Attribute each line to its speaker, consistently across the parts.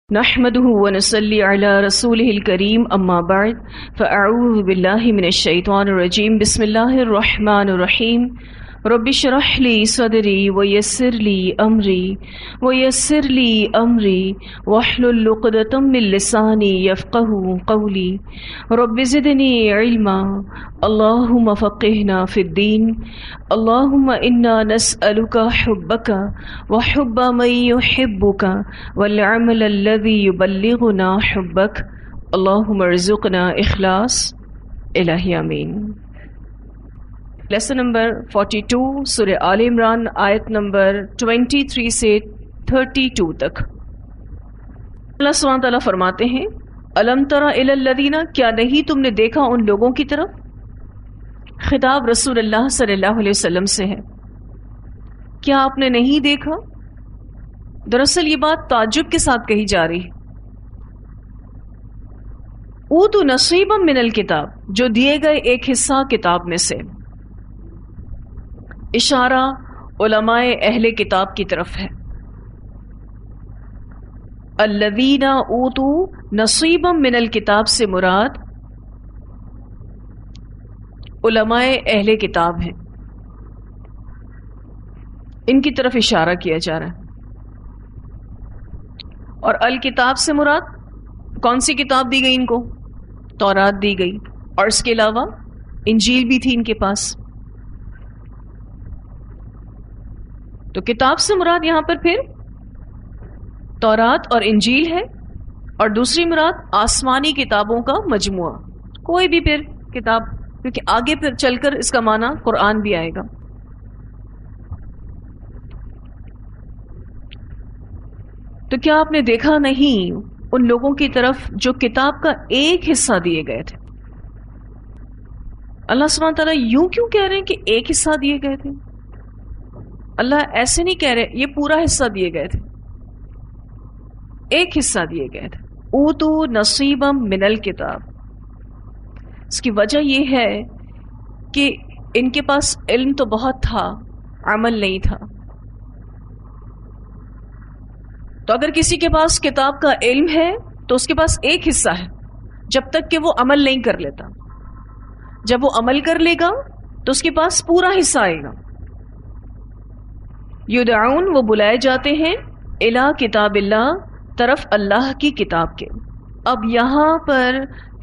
Speaker 1: نحمده ونصلي على رسوله الكريم اما بعد فاعوذ بالله من الشيطان الرجيم بسم الله الرحمن الرحيم رب اشرح لي صدري ويسر لي امري واحلل عقدة من لساني يفقهوا قولي رب زدني علما اللهم فقهنا في الدين اللهم انا نسألك حبك وحب من يحبك والعمل الذي يبلغنا حبك اللهم ارزقنا اخلاص الہی آمین۔ لیسن نمبر 42 سورہ آل عمران آیت نمبر 23 سے 32 تک۔ اللہ سبحانہ تعالیٰ فرماتے ہیں الم تر الی الذین، کیا نہیں تم نے دیکھا ان لوگوں کی طرف؟ خطاب رسول اللہ صلی اللہ علیہ وسلم سے ہے، کیا آپ نے نہیں دیکھا؟ دراصل یہ بات تعجب کے ساتھ کہی جا رہی ہے۔ اوتوا نصیبا من الکتاب، جو دیے گئے ایک حصہ کتاب میں سے، اشارہ علماء اہل کتاب کی طرف ہے۔ الذین اوتوا نصیبا من الکتاب سے مراد علماء اہل کتاب ہیں، ان کی طرف اشارہ کیا جا رہا ہے۔ اور الکتاب سے مراد کون سی کتاب دی گئی ان کو؟ تورات دی گئی، اور اس کے علاوہ انجیل بھی تھی ان کے پاس۔ تو کتاب سے مراد یہاں پر پھر تورات اور انجیل ہے، اور دوسری مراد آسمانی کتابوں کا مجموعہ، کوئی بھی پھر کتاب، کیونکہ آگے پھر چل کر اس کا معنی قرآن بھی آئے گا۔ تو کیا آپ نے دیکھا نہیں ان لوگوں کی طرف جو کتاب کا ایک حصہ دیے گئے تھے؟ اللہ سبحانہ تعالیٰ یوں کیوں کہہ رہے ہیں کہ ایک حصہ دیے گئے تھے؟ اللہ ایسے نہیں کہہ رہے یہ پورا حصہ دیے گئے تھے، ایک حصہ دیے گئے تھے۔ اوتوا نصیبا من الکتاب، اس کی وجہ یہ ہے کہ ان کے پاس علم تو بہت تھا، عمل نہیں تھا۔ تو اگر کسی کے پاس کتاب کا علم ہے تو اس کے پاس ایک حصہ ہے، جب تک کہ وہ عمل نہیں کر لیتا۔ جب وہ عمل کر لے گا تو اس کے پاس پورا حصہ آئے گا۔ یدعون، وہ بلائے جاتے ہیں، الی کتاب اللہ، طرف اللہ کی کتاب کے۔ اب یہاں پر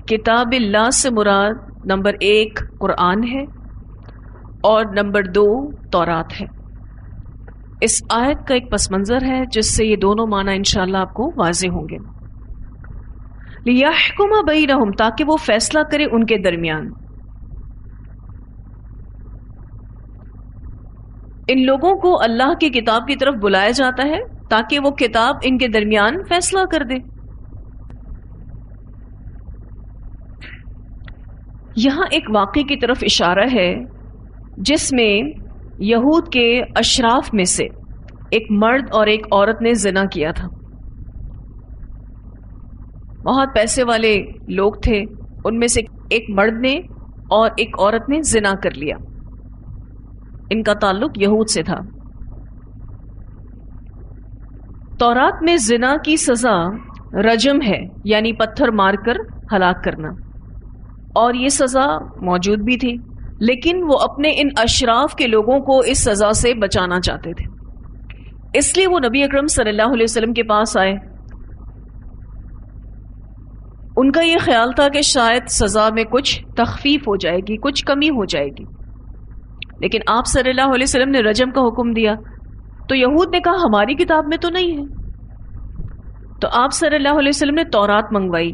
Speaker 1: کتاب اللہ سے مراد نمبر 1 قرآن ہے، اور نمبر 2 تورات ہے۔ اس آیت کا ایک پس منظر ہے جس سے یہ دونوں معنی انشاءاللہ آپ کو واضح ہوں گے۔ لیحکم بینہم، تاکہ وہ فیصلہ کرے ان کے درمیان۔ ان لوگوں کو اللہ کی کتاب کی طرف بلایا جاتا ہے تاکہ وہ کتاب ان کے درمیان فیصلہ کر دے۔ یہاں ایک واقعے کی طرف اشارہ ہے جس میں یہود کے اشراف میں سے ایک مرد اور ایک عورت نے زنا کیا تھا۔ بہت پیسے والے لوگ تھے، ان میں سے ایک مرد نے اور ایک عورت نے زنا کر لیا۔ ان کا تعلق یہود سے تھا۔ تورات میں زنا کی سزا رجم ہے، یعنی پتھر مار کر ہلاک کرنا، اور یہ سزا موجود بھی تھی، لیکن وہ اپنے ان اشراف کے لوگوں کو اس سزا سے بچانا چاہتے تھے، اس لیے وہ نبی اکرم صلی اللہ علیہ وسلم کے پاس آئے۔ ان کا یہ خیال تھا کہ شاید سزا میں کچھ تخفیف ہو جائے گی، کچھ کمی ہو جائے گی، لیکن آپ صلی اللہ علیہ وسلم نے رجم کا حکم دیا۔ تو یہود نے کہا ہماری کتاب میں تو نہیں ہے، تو آپ صلی اللہ علیہ وسلم نے تورات منگوائی،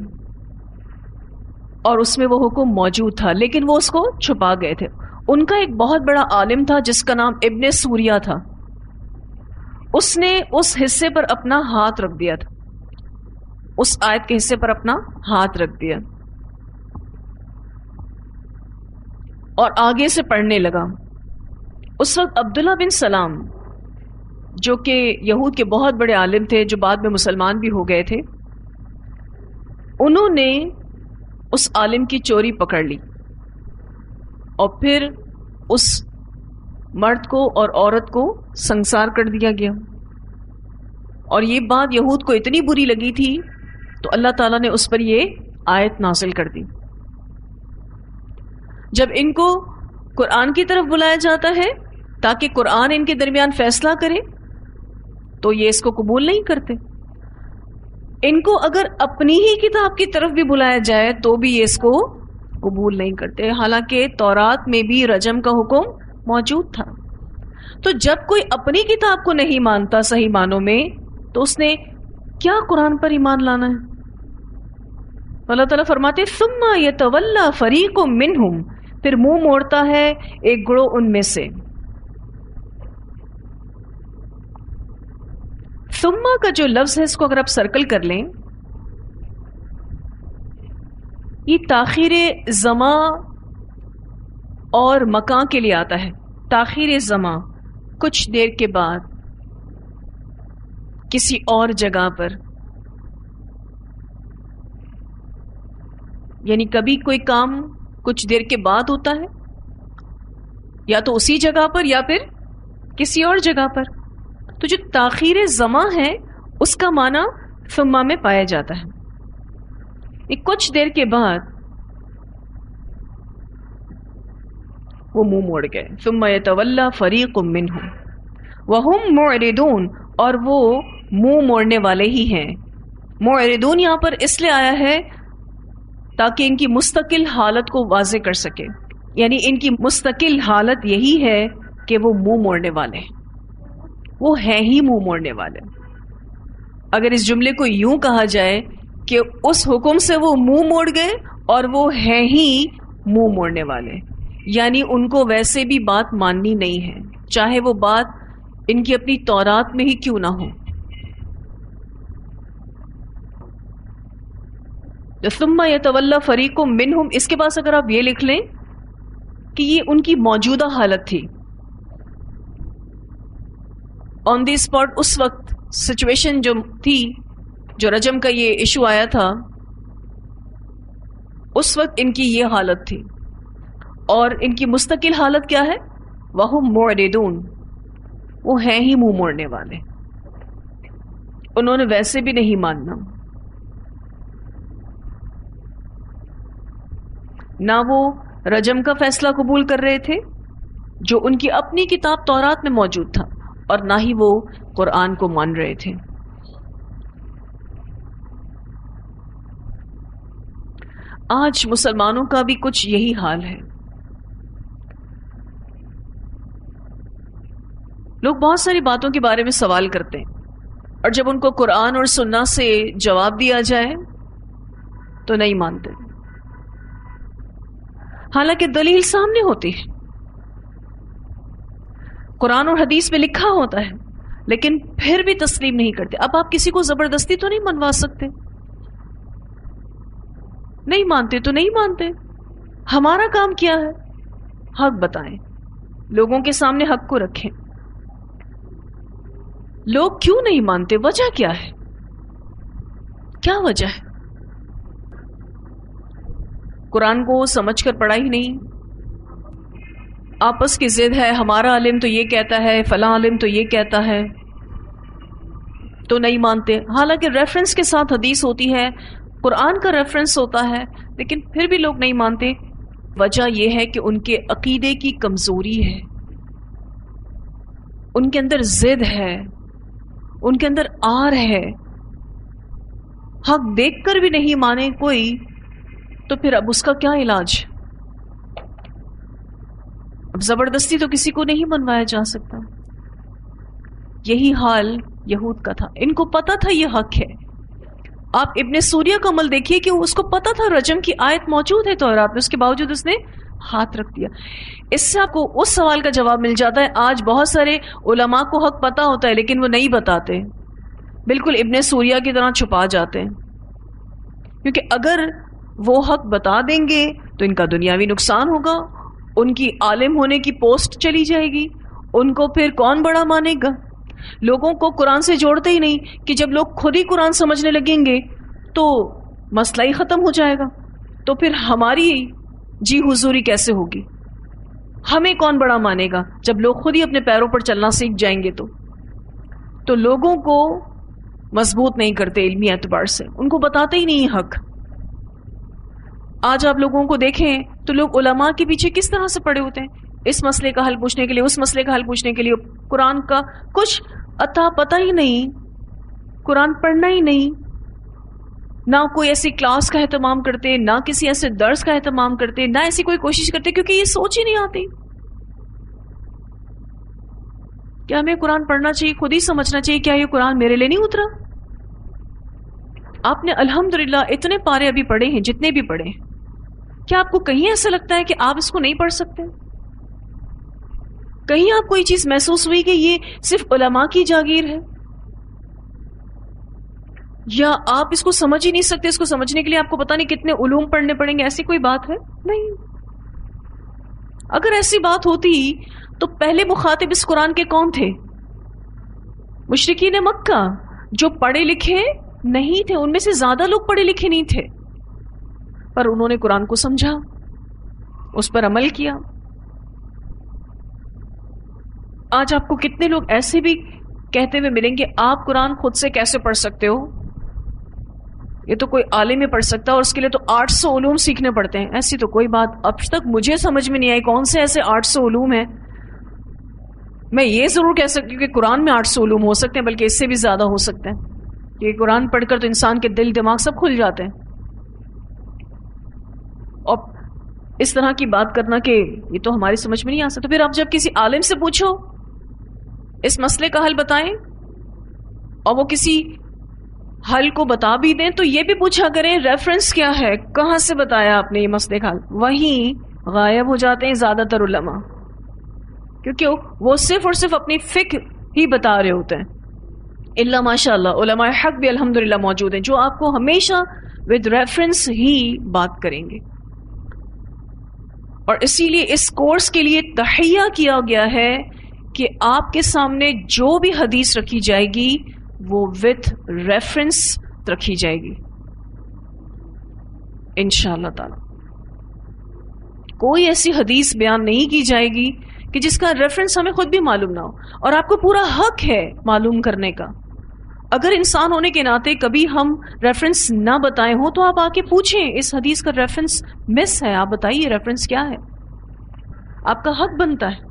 Speaker 1: اور اس میں وہ حکم موجود تھا، لیکن وہ اس کو چھپا گئے تھے۔ ان کا ایک بہت بڑا عالم تھا جس کا نام ابن سوریہ تھا، اس نے اس حصے پر اپنا ہاتھ رکھ دیا تھا، اس آیت کے حصے پر اپنا ہاتھ رکھ دیا، اور آگے سے پڑھنے لگا۔ اس وقت عبداللہ بن سلام، جو کہ یہود کے بہت بڑے عالم تھے، جو بعد میں مسلمان بھی ہو گئے تھے، انہوں نے اس عالم کی چوری پکڑ لی، اور پھر اس مرد کو اور عورت کو سنسار کر دیا گیا، اور یہ بات یہود کو اتنی بری لگی تھی تو اللہ تعالیٰ نے اس پر یہ آیت نازل کر دی. جب ان کو قرآن کی طرف بلایا جاتا ہے تاکہ قرآن ان کے درمیان فیصلہ کرے تو یہ اس کو قبول نہیں کرتے. ان کو اگر اپنی ہی کتاب کی طرف بھی بلایا جائے تو بھی یہ اس کو قبول نہیں کرتے، حالانکہ تورات میں بھی رجم کا حکم موجود تھا. تو جب کوئی اپنی کتاب کو نہیں مانتا صحیح معنوں میں تو اس نے کیا قرآن پر ایمان لانا ہے؟ اللہ تعالیٰ فرماتے ثم یتولی فریق منہم، پھر منہ موڑتا ہے ایک گروہ ان میں سے. ثم کا جو لفظ ہے اس کو اگر آپ سرکل کر لیں، یہ تاخیر زمان اور مکان کے لیے آتا ہے. تاخیر زمان کچھ دیر کے بعد کسی اور جگہ پر، یعنی کبھی کوئی کام کچھ دیر کے بعد ہوتا ہے یا تو اسی جگہ پر یا پھر کسی اور جگہ پر. تو جو تاخیر زمان ہے اس کا معنی ثم میں پایا جاتا ہے. یہ کچھ دیر کے بعد وہ منہ موڑ گئے. ثم یتولی فریق منہم وہم معرضون، اور وہ منہ موڑنے والے ہی ہیں. معرضون یہاں پر اس لیے آیا ہے تاکہ ان کی مستقل حالت کو واضح کر سکے، یعنی ان کی مستقل حالت یہی ہے کہ وہ منہ موڑنے والے ہیں، وہ ہیں ہی منہ موڑنے والے. اگر اس جملے کو یوں کہا جائے کہ اس حکم سے وہ منہ موڑ گئے اور وہ ہیں ہی منہ موڑنے والے، یعنی ان کو ویسے بھی بات ماننی نہیں ہے، چاہے وہ بات ان کی اپنی تورات میں ہی کیوں نہ ہو. ثم یتولی فریق منہم، اس کے پاس اگر آپ یہ لکھ لیں کہ یہ ان کی موجودہ حالت تھی، آن دی اسپاٹ، اس وقت سچویشن جو تھی، جو رجم کا یہ ایشو آیا تھا، اس وقت ان کی یہ حالت تھی. اور ان کی مستقل حالت کیا ہے؟ وَهُمْ مُعْرِضُونَ، وہ ہیں ہی منہ موڑنے والے، انہوں نے ویسے بھی نہیں ماننا. نہ وہ رجم کا فیصلہ قبول کر رہے تھے جو ان کی اپنی کتاب تورات میں موجود تھا، اور نہ ہی وہ قرآن کو مان رہے تھے. آج مسلمانوں کا بھی کچھ یہی حال ہے. لوگ بہت ساری باتوں کے بارے میں سوال کرتے ہیں، اور جب ان کو قرآن اور سنت سے جواب دیا جائے تو نہیں مانتے، حالانکہ دلیل سامنے ہوتی ہے، قرآن اور حدیث میں لکھا ہوتا ہے، لیکن پھر بھی تسلیم نہیں کرتے. اب آپ کسی کو زبردستی تو نہیں منوا سکتے، نہیں مانتے تو نہیں مانتے. ہمارا کام کیا ہے؟ حق بتائیں، لوگوں کے سامنے حق کو رکھیں. لوگ کیوں نہیں مانتے؟ وجہ کیا ہے؟ کیا وجہ ہے؟ قرآن کو سمجھ کر پڑھا ہی نہیں، آپس کی ضد ہے، ہمارا عالم تو یہ کہتا ہے، فلاں عالم تو یہ کہتا ہے، تو نہیں مانتے. حالانکہ ریفرنس کے ساتھ حدیث ہوتی ہے، قرآن کا ریفرنس ہوتا ہے، لیکن پھر بھی لوگ نہیں مانتے. وجہ یہ ہے کہ ان کے عقیدے کی کمزوری ہے، ان کے اندر ضد ہے، ان کے اندر آر ہے. حق دیکھ کر بھی نہیں مانے کوئی تو پھر اب اس کا کیا علاج؟ اب زبردستی تو کسی کو نہیں منوایا جا سکتا. یہی حال یہود کا تھا، ان کو پتا تھا یہ حق ہے. آپ ابن سوریہ کا عمل دیکھیے کہ اس کو پتا تھا رجم کی آیت موجود ہے تورات میں، اس کے باوجود اس نے ہاتھ رکھ دیا. اس سے آپ کو اس سوال کا جواب مل جاتا ہے. آج بہت سارے علماء کو حق پتا ہوتا ہے لیکن وہ نہیں بتاتے، بالکل ابن سوریہ کی طرح چھپا جاتے ہیں، کیونکہ اگر وہ حق بتا دیں گے تو ان کا دنیاوی نقصان ہوگا، ان کی عالم ہونے کی پوسٹ چلی جائے گی، ان کو پھر کون بڑا مانے گا. لوگوں کو قرآن سے جوڑتے ہی نہیں کہ جب لوگ خود ہی قرآن سمجھنے لگیں گے تو مسئلہ ہی ختم ہو جائے گا. تو پھر ہماری جی حضوری کیسے ہوگی؟ ہمیں کون بڑا مانے گا جب لوگ خود ہی اپنے پیروں پر چلنا سیکھ جائیں گے؟ تو لوگوں کو مضبوط نہیں کرتے علمی اعتبار سے، ان کو بتاتے ہی نہیں حق. آج آپ لوگوں کو دیکھیں تو لوگ علماء کے پیچھے کس طرح سے پڑے ہوتے ہیں، اس مسئلے کا حل پوچھنے کے لیے، اس مسئلے کا حل پوچھنے کے لیے. قرآن کا کچھ عطا پتہ ہی نہیں، قرآن پڑھنا ہی نہیں، نہ کوئی ایسی کلاس کا اہتمام کرتے، نہ کسی ایسے درس کا اہتمام کرتے، نہ ایسی کوئی کوشش کرتے، کیونکہ یہ سوچ ہی نہیں آتی کہ ہمیں قرآن پڑھنا چاہیے. خود ہی سمجھنا چاہیے کیا یہ قرآن میرے لیے نہیں اترا. آپ نے الحمدللہ اتنے پارے ابھی پڑھے ہیں جتنے بھی پڑھے، کیا آپ کو کہیں ایسا لگتا ہے کہ آپ اس کو نہیں پڑھ سکتے؟ کہیں آپ کو یہ چیز محسوس ہوئی کہ یہ صرف علماء کی جاگیر ہے، یا آپ اس کو سمجھ ہی نہیں سکتے، اس کو سمجھنے کے لیے آپ کو پتہ نہیں کتنے علوم پڑھنے پڑیں گے؟ ایسی کوئی بات ہے نہیں. اگر ایسی بات ہوتی تو پہلے مخاطب اس قرآن کے کون تھے؟ مشرکین مکہ، جو پڑھے لکھے نہیں تھے. ان میں سے زیادہ لوگ پڑھے لکھے نہیں تھے، پر انہوں نے قرآن کو سمجھا، اس پر عمل کیا. آج آپ کو کتنے لوگ ایسے بھی کہتے ہوئے ملیں گے آپ قرآن خود سے کیسے پڑھ سکتے ہو، یہ تو کوئی عالم ہی پڑھ سکتا ہے، اور اس کے لیے تو 800 علوم سیکھنے پڑتے ہیں. ایسی تو کوئی بات اب تک مجھے سمجھ میں نہیں آئی، کون سے ایسے 800 علوم ہیں. میں یہ ضرور کہہ سکتی ہوں کہ قرآن میں 800 علوم ہو سکتے ہیں، بلکہ اس سے بھی زیادہ ہو سکتے ہیں. کہ قرآن پڑھ کر تو انسان کے دل دماغ سب کھل جاتے ہیں. اور اس طرح کی بات کرنا کہ یہ تو ہماری سمجھ میں نہیں آ سکتا، پھر آپ جب کسی عالم سے پوچھو اس مسئلے کا حل بتائیں، اور وہ کسی حل کو بتا بھی دیں، تو یہ بھی پوچھا کریں ریفرنس کیا ہے، کہاں سے بتایا آپ نے یہ مسئلے کا حل. وہیں غائب ہو جاتے ہیں زیادہ تر علماء، کیونکہ وہ صرف اور صرف اپنی فکر ہی بتا رہے ہوتے ہیں. اللہ ماشاء اللہ علماء حق بھی الحمدللہ موجود ہیں جو آپ کو ہمیشہ ود ریفرنس ہی بات کریں گے. اور اسی لیے اس کورس کے لیے تہیہ کیا گیا ہے کہ آپ کے سامنے جو بھی حدیث رکھی جائے گی وہ وتھ ریفرنس رکھی جائے گی انشاءاللہ تعالی. کوئی ایسی حدیث بیان نہیں کی جائے گی کہ جس کا ریفرنس ہمیں خود بھی معلوم نہ ہو. اور آپ کو پورا حق ہے معلوم کرنے کا. اگر انسان ہونے کے ناطے کبھی ہم ریفرنس نہ بتائے ہوں تو آپ آ کے پوچھیں اس حدیث کا ریفرنس مس ہے، آپ بتائیے ریفرنس کیا ہے، آپ کا حق بنتا ہے.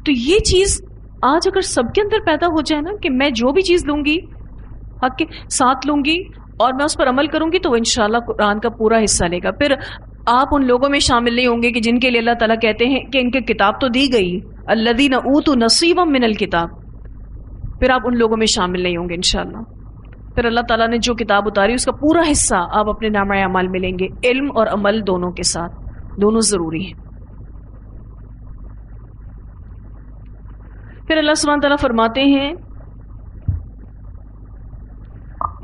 Speaker 1: تو یہ چیز آج اگر سب کے اندر پیدا ہو جائے نا کہ میں جو بھی چیز لوں گی حق کے ساتھ لوں گی اور میں اس پر عمل کروں گی، تو وہ انشاءاللہ قرآن کا پورا حصہ لے گا. پھر آپ ان لوگوں میں شامل نہیں ہوں گے کہ جن کے لیے اللہ تعالیٰ کہتے ہیں کہ ان کے کتاب تو دی گئی، الذین اوتوا نصیبا من الکتاب، پھر آپ ان لوگوں میں شامل نہیں ہوں گے انشاءاللہ. پھر اللہ تعالیٰ نے جو کتاب اتاری اس کا پورا حصہ آپ اپنے نامہ اعمال میں لیں گے، علم اور عمل دونوں کے ساتھ، دونوں ضروری ہیں. پھر اللہ سبحانہ تعالیٰ فرماتے ہیں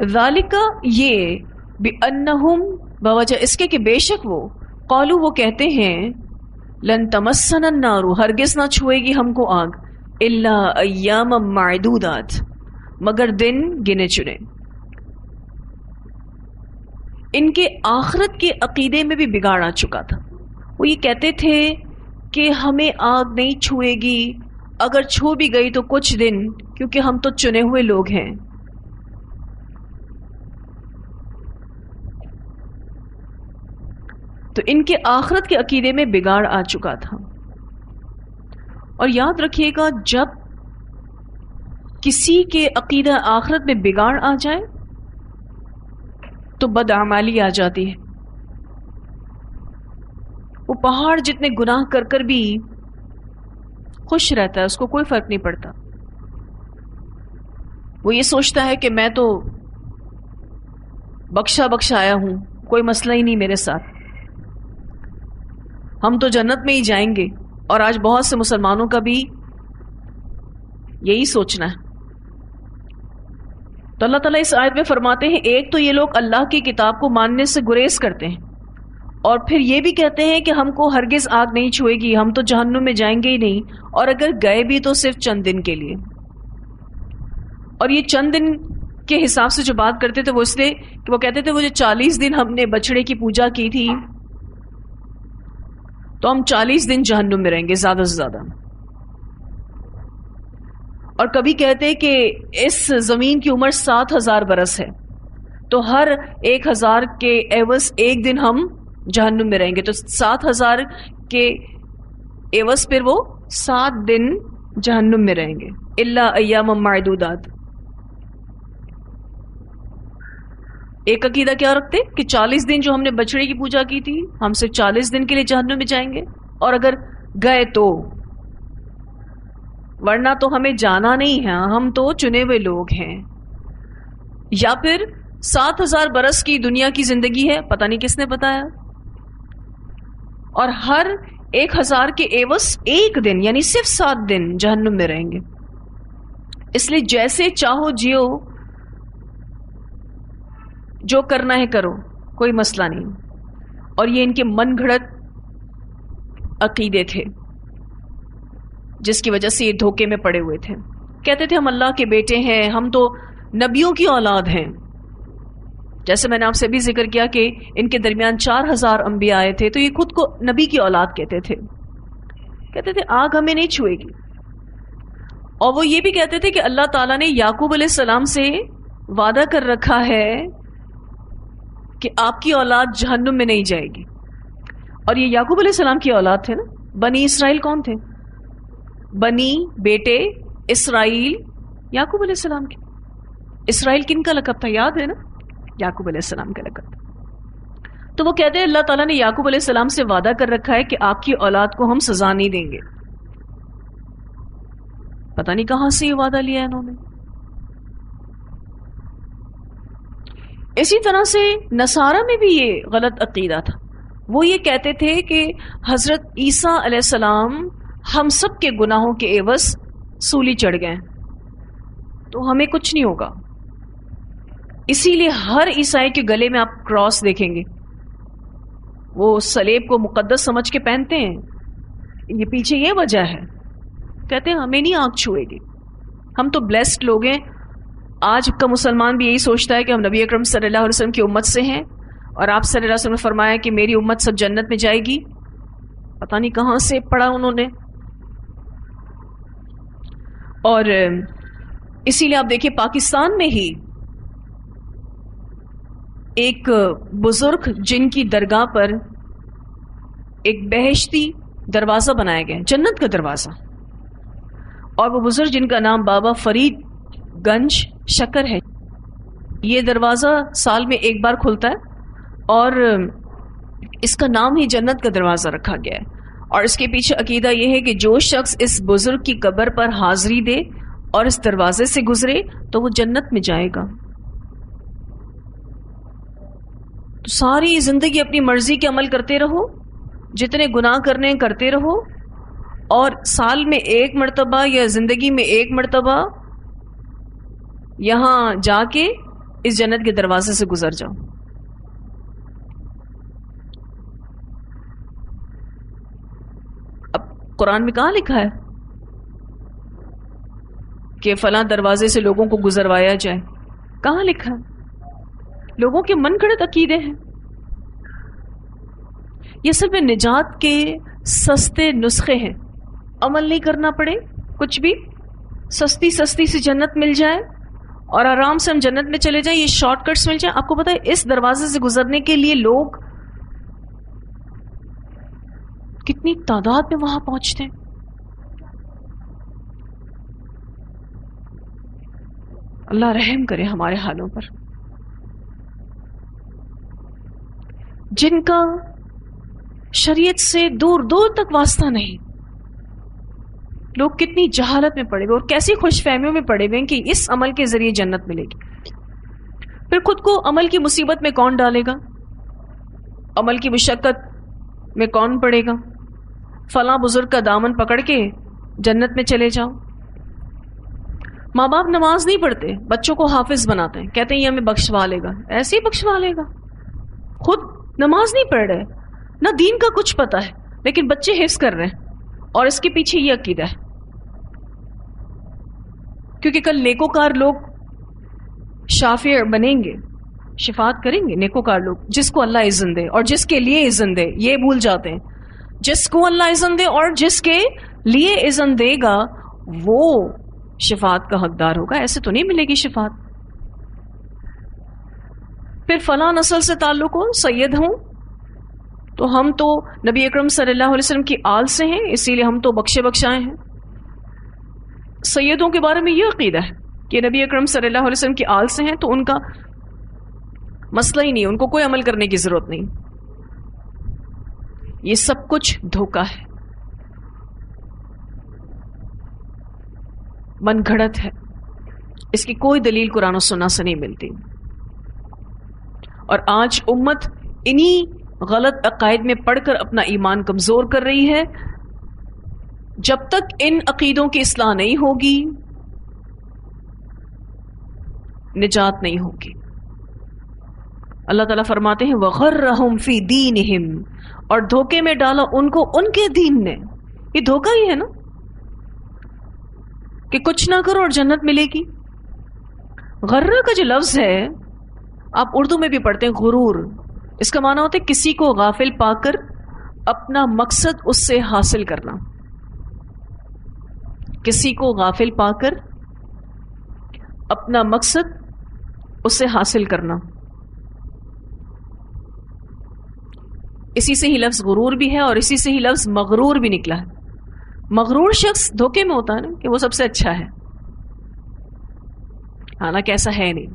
Speaker 1: ذالک، یہ بأنہم، بوجہ اس کے کہ بے شک وہ، قالو وہ کہتے ہیں، لن تمسنا النار، ہرگز نہ چھوئے گی ہم کو آگ، الا ایام معدودات، مگر دن گنے چنے. ان کے آخرت کے عقیدے میں بھی بگاڑ آ چکا تھا. وہ یہ کہتے تھے کہ ہمیں آگ نہیں چھوئے گی، اگر چھو بھی گئی تو کچھ دن، کیونکہ ہم تو چنے ہوئے لوگ ہیں. تو ان کے آخرت کے عقیدے میں بگاڑ آ چکا تھا. اور یاد رکھیے گا جب کسی کے عقیدہ آخرت میں بگاڑ آ جائے تو بدعمالی آ جاتی ہے. وہ پہاڑ جتنے گناہ کر کر بھی خوش رہتا ہے، اس کو کوئی فرق نہیں پڑتا. وہ یہ سوچتا ہے کہ میں تو بخشا آیا ہوں، کوئی مسئلہ ہی نہیں میرے ساتھ، ہم تو جنت میں ہی جائیں گے. اور آج بہت سے مسلمانوں کا بھی یہی سوچنا ہے. تو اللہ تعالیٰ اس آیت میں فرماتے ہیں ایک تو یہ لوگ اللہ کی کتاب کو ماننے سے گریز کرتے ہیں، اور پھر یہ بھی کہتے ہیں کہ ہم کو ہرگز آگ نہیں چھوئے گی، ہم تو جہنم میں جائیں گے ہی نہیں، اور اگر گئے بھی تو صرف چند دن کے لیے. اور یہ چند دن کے حساب سے جو بات کرتے تھے وہ اس لیے کہ وہ کہتے تھے وہ جو 40 دن ہم نے بچڑے کی پوجا کی تھی تو ہم 40 دن جہنم میں رہیں گے زیادہ سے زیادہ. اور کبھی کہتے کہ اس زمین کی عمر 7,000 برس ہے، تو ہر 1,000 کے عوض ایک دن ہم جہنم میں رہیں گے، تو 7,000 کے عوض پھر وہ 7 دن جہنم میں رہیں گے، الا ایام معدودات۔ ایک عقیدہ کیا رکھتے کہ 40 دن جو ہم نے بچڑے کی پوجا کی تھی، ہم صرف 40 دن کے لیے جہنم میں جائیں گے، اور اگر گئے تو، ورنہ تو ہمیں جانا نہیں ہے، ہم تو چنے ہوئے لوگ ہیں۔ یا پھر 7,000 برس کی دنیا کی زندگی ہے، پتہ نہیں کس نے بتایا، اور ہر 1,000 کے عوض ایک دن یعنی صرف 7 دن جہنم میں رہیں گے۔ اس لیے جیسے چاہو جیو، جو کرنا ہے کرو، کوئی مسئلہ نہیں۔ اور یہ ان کے من گھڑت عقیدے تھے جس کی وجہ سے یہ دھوکے میں پڑے ہوئے تھے۔ کہتے تھے ہم اللہ کے بیٹے ہیں، ہم تو نبیوں کی اولاد ہیں۔ جیسے میں نے آپ سے بھی ذکر کیا کہ ان کے درمیان 4,000 انبیاء آئے تھے، تو یہ خود کو نبی کی اولاد کہتے تھے۔ کہتے تھے آگ ہمیں نہیں چھوئے گی۔ اور وہ یہ بھی کہتے تھے کہ اللہ تعالیٰ نے یعقوب علیہ السلام سے وعدہ کر رکھا ہے کہ آپ کی اولاد جہنم میں نہیں جائے گی۔ اور یہ یعقوب علیہ السلام کی اولاد تھے نا۔ بنی اسرائیل کون تھے؟ بنی بیٹے اسرائیل یعقوب علیہ السلام کے۔ اسرائیل کن کا لقب تھا یاد ہے نا؟ یعقوب علیہ السلام کا لقب تھا۔ تو وہ کہتے ہیں اللہ تعالیٰ نے یعقوب علیہ السلام سے وعدہ کر رکھا ہے کہ آپ کی اولاد کو ہم سزا نہیں دیں گے۔ پتہ نہیں کہاں سے یہ وعدہ لیا انہوں نے۔ اسی طرح سے نصارہ میں بھی یہ غلط عقیدہ تھا۔ وہ یہ کہتے تھے کہ حضرت عیسیٰ علیہ السلام ہم سب کے گناہوں کے عوض سولی چڑھ گئے، تو ہمیں کچھ نہیں ہوگا۔ اسی لیے ہر عیسائی کے گلے میں آپ کراس دیکھیں گے، وہ صلیب کو مقدس سمجھ کے پہنتے ہیں۔ یہ پیچھے یہ وجہ ہے، کہتے ہیں ہمیں نہیں آنکھ چھوئے گی، ہم تو بلیسڈ لوگ ہیں۔ آج کا مسلمان بھی یہی سوچتا ہے کہ ہم نبی اکرم صلی اللہ علیہ وسلم کی امت سے ہیں، اور آپ صلی اللہ علیہ وسلم نے فرمایا کہ میری امت سب جنت میں جائے گی۔ پتہ نہیں کہاں سے پڑھا انہوں نے۔ اور اسی لیے آپ دیکھیں پاکستان میں ہی ایک بزرگ جن کی درگاہ پر ایک بہشتی دروازہ بنایا گیا، جنت کا دروازہ، اور وہ بزرگ جن کا نام بابا فرید گنج شکر ہے۔ یہ دروازہ سال میں ایک بار کھلتا ہے، اور اس کا نام ہی جنت کا دروازہ رکھا گیا ہے۔ اور اس کے پیچھے عقیدہ یہ ہے کہ جو شخص اس بزرگ کی قبر پر حاضری دے اور اس دروازے سے گزرے تو وہ جنت میں جائے گا۔ تو ساری زندگی اپنی مرضی کے عمل کرتے رہو، جتنے گناہ کرنے کرتے رہو، اور سال میں ایک مرتبہ یا زندگی میں ایک مرتبہ یہاں جا کے اس جنت کے دروازے سے گزر جاؤ۔ اب قرآن میں کہاں لکھا ہے کہ فلاں دروازے سے لوگوں کو گزروایا جائے؟ کہاں لکھا ہے؟ لوگوں کے من گھڑت عقیدے ہیں۔ یہ سب نجات کے سستے نسخے ہیں، عمل نہیں کرنا پڑے، کچھ بھی سستی سستی سی جنت مل جائے اور آرام سے ہم جنت میں چلے جائیں، یہ شارٹ کٹس مل جائیں۔ آپ کو پتا ہے اس دروازے سے گزرنے کے لیے لوگ کتنی تعداد میں وہاں پہنچتے ہیں۔ اللہ رحم کرے ہمارے حالوں پر۔ جن کا شریعت سے دور دور تک واسطہ نہیں، لوگ کتنی جہالت میں پڑے ہوئے اور کیسی خوش فہمیوں میں پڑے ہوئے ہیں کہ اس عمل کے ذریعے جنت ملے گی۔ پھر خود کو عمل کی مصیبت میں کون ڈالے گا؟ عمل کی مشقت میں کون پڑے گا؟ فلاں بزرگ کا دامن پکڑ کے جنت میں چلے جاؤ۔ ماں باپ نماز نہیں پڑھتے، بچوں کو حافظ بناتے ہیں، کہتے ہیں یہ ہمیں بخشوا لے گا۔ ایسے ہی بخشوا لے گا، خود نماز نہیں پڑھ رہے، نہ دین کا کچھ پتا ہے، لیکن بچے حفظ کر رہے ہیں، اور اس کے پیچھے یہ عقیدہ ہے کیونکہ کل نیکوکار لوگ شافع بنیں گے، شفاعت کریں گے نیکوکار لوگ، جس کو اللہ اذن دے اور جس کے لیے اذن دے۔ یہ بھول جاتے ہیں، جس کو اللہ اذن دے اور جس کے لیے اذن دے گا وہ شفاعت کا حقدار ہوگا، ایسے تو نہیں ملے گی شفاعت. پھر فلاں نسل سے تعلق ہو، سید ہوں، تو ہم تو نبی اکرم صلی اللہ علیہ وسلم کی آل سے ہیں، اسی لیے ہم تو بخشے بخشائے ہیں. سیدوں کے بارے میں یہ عقیدہ ہے کہ نبی اکرم صلی اللہ علیہ وسلم کی آل سے ہیں تو ان کا مسئلہ ہی نہیں، ان کو کوئی عمل کرنے کی ضرورت نہیں. یہ سب کچھ دھوکہ ہے، من گھڑت ہے، اس کی کوئی دلیل قرآن و سنت سے نہیں ملتی. اور آج امت انہی غلط عقائد میں پڑھ کر اپنا ایمان کمزور کر رہی ہے. جب تک ان عقیدوں کی اصلاح نہیں ہوگی نجات نہیں ہوگی. اللہ تعالیٰ فرماتے ہیں وَغَرَّهُمْ فِي دِينِهِمْ، اور دھوکے میں ڈالا ان کو ان کے دین نے. یہ دھوکہ ہی ہے نا کہ کچھ نہ کرو اور جنت ملے گی. غرہ کا جو لفظ ہے آپ اردو میں بھی پڑھتے ہیں غرور، اس کا معنی ہوتا ہے کسی کو غافل پا کر اپنا مقصد اس سے حاصل کرنا. کسی کو غافل پا کر اپنا مقصد اس سے حاصل کرنا. اسی سے ہی لفظ غرور بھی ہے اور اسی سے ہی لفظ مغرور بھی نکلا ہے. مغرور شخص دھوکے میں ہوتا ہے نا کہ وہ سب سے اچھا ہے، حالانکہ ایسا ہے نہیں.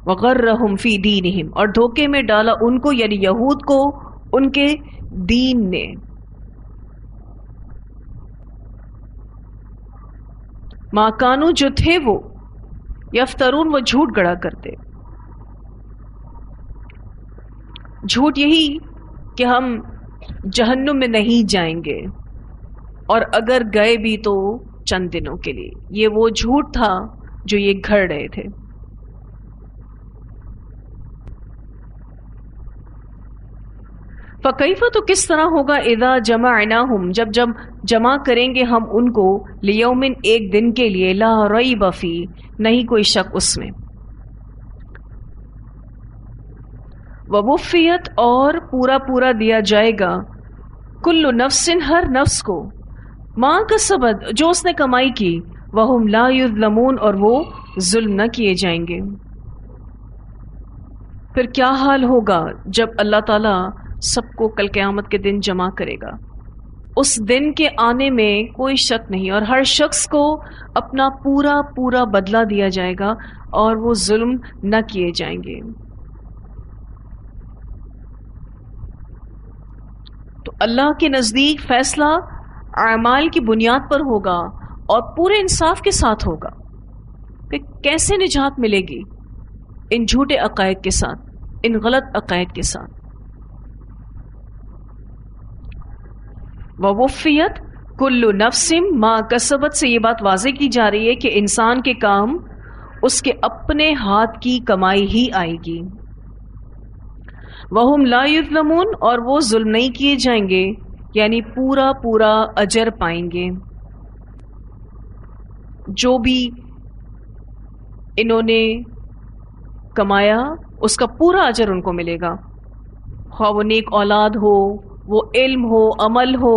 Speaker 1: وَغَرَّهُمْ فِي دِينِهِمْ، اور دھوکے میں ڈالا ان کو یعنی یہود کو ان کے دین نے. مَا كَانُوا، جو تھے وہ، یفترون، وہ جھوٹ گڑا کرتے. جھوٹ یہی کہ ہم جہنم میں نہیں جائیں گے، اور اگر گئے بھی تو چند دنوں کے لیے. یہ وہ جھوٹ تھا جو یہ گھڑ رہے تھے. فَكَيْفَ، تو کس طرح ہوگا، اِذَا جَمَعْنَاهُمْ، جب جمع کریں گے ہم ان کو، لِيَوْمٍ، ایک دن کے لیے، لَا رَيْبَ فِيهِ، نہیں کوئی شک اس میں. وَوُفِّيَتْ، اور پورا پورا دیا جائے گا، کل نفس، ہر نفس کو، ماں کسبت، جو اس نے کمائی کی، وَهُمْ لَا يُظْلَمُونَ، اور وہ ظلم نہ کیے جائیں گے. پھر کیا حال ہوگا جب اللہ تعالیٰ سب کو کل قیامت کے دن جمع کرے گا. اس دن کے آنے میں کوئی شک نہیں، اور ہر شخص کو اپنا پورا پورا بدلہ دیا جائے گا اور وہ ظلم نہ کیے جائیں گے. تو اللہ کے نزدیک فیصلہ اعمال کی بنیاد پر ہوگا اور پورے انصاف کے ساتھ ہوگا کہ کیسے نجات ملے گی ان جھوٹے عقائد کے ساتھ، ان غلط عقائد کے ساتھ. وَوُفِّيَتْ كُلُّ نَفْسٍ مَا كَسَبَتْ، سے یہ بات واضح کی جا رہی ہے کہ انسان کے کام اس کے اپنے ہاتھ کی کمائی ہی آئے گی. وَهُمْ لَا يُظْلَمُونَ، اور وہ ظلم نہیں کیے جائیں گے، یعنی پورا پورا اجر پائیں گے. جو بھی انہوں نے کمایا اس کا پورا اجر ان کو ملے گا، خواہ وہ نیک اولاد ہو، وہ علم ہو، عمل ہو،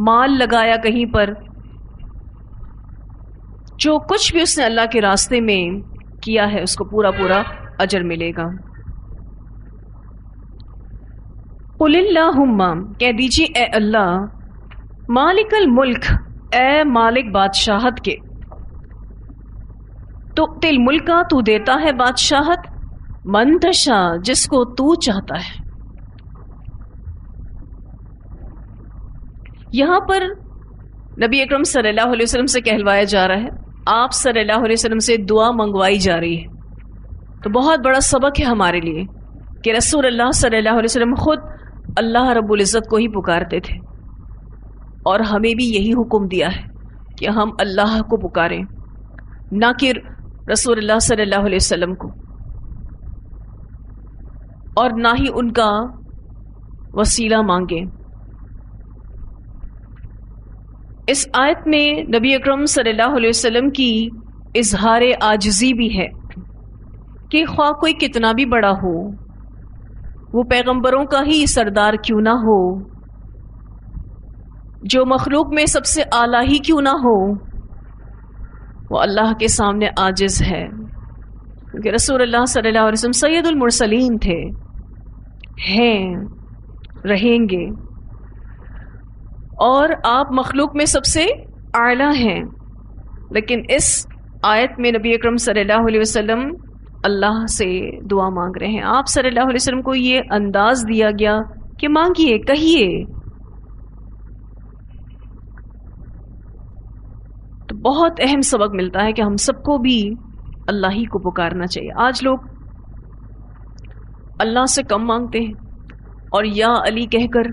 Speaker 1: مال لگایا کہیں پر، جو کچھ بھی اس نے اللہ کے راستے میں کیا ہے اس کو پورا پورا اجر ملے گا. قُلِ اللَّهُمَّ، کہہ دیجیے اے اللہ، مالک الملک، اے مالک بادشاہت کے، تؤتی الملک، تو دیتا ہے بادشاہت، من تشاء، جس کو تو چاہتا ہے. یہاں پر نبی اکرم صلی اللہ علیہ وسلم سے کہلوایا جا رہا ہے، آپ صلی اللہ علیہ وسلم سے دعا منگوائی جا رہی ہے. تو بہت بڑا سبق ہے ہمارے لیے کہ رسول اللہ صلی اللہ علیہ وسلم خود اللہ رب العزت کو ہی پکارتے تھے، اور ہمیں بھی یہی حکم دیا ہے کہ ہم اللہ کو پکاریں، نہ کہ رسول اللہ صلی اللہ علیہ وسلم کو، اور نہ ہی ان کا وسیلہ مانگیں. اس آیت میں نبی اکرم صلی اللہ علیہ وسلم کی اظہار عاجزی بھی ہے کہ خواہ کوئی کتنا بھی بڑا ہو، وہ پیغمبروں کا ہی سردار کیوں نہ ہو، جو مخلوق میں سب سے اعلیٰ ہی کیوں نہ ہو وہ اللہ کے سامنے عاجز ہے، کیونکہ رسول اللہ صلی اللہ علیہ وسلم سید المرسلین تھے، ہیں، رہیں گے، اور آپ مخلوق میں سب سے اعلیٰ ہیں. لیکن اس آیت میں نبی اکرم صلی اللہ علیہ وسلم اللہ سے دعا مانگ رہے ہیں. آپ صلی اللہ علیہ وسلم کو یہ انداز دیا گیا کہ مانگیے، کہیے. تو بہت اہم سبق ملتا ہے کہ ہم سب کو بھی اللہ ہی کو پکارنا چاہیے. آج لوگ اللہ سے کم مانگتے ہیں اور یا علی کہہ کر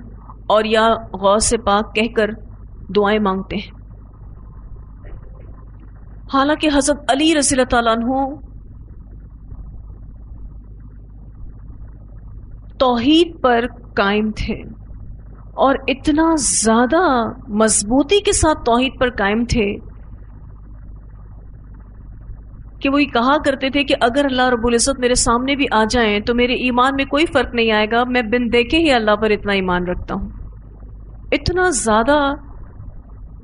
Speaker 1: اور یا غوث پاک کہہ کر دعائیں مانگتے ہیں، حالانکہ حضرت علی رضی اللہ تعالیٰ عنہ توحید پر قائم تھے اور اتنا زیادہ مضبوطی کے ساتھ توحید پر قائم تھے کہ وہ یہ کہا کرتے تھے کہ اگر اللہ رب العزت میرے سامنے بھی آ جائیں تو میرے ایمان میں کوئی فرق نہیں آئے گا، میں بن دیکھے ہی اللہ پر اتنا ایمان رکھتا ہوں. اتنا زیادہ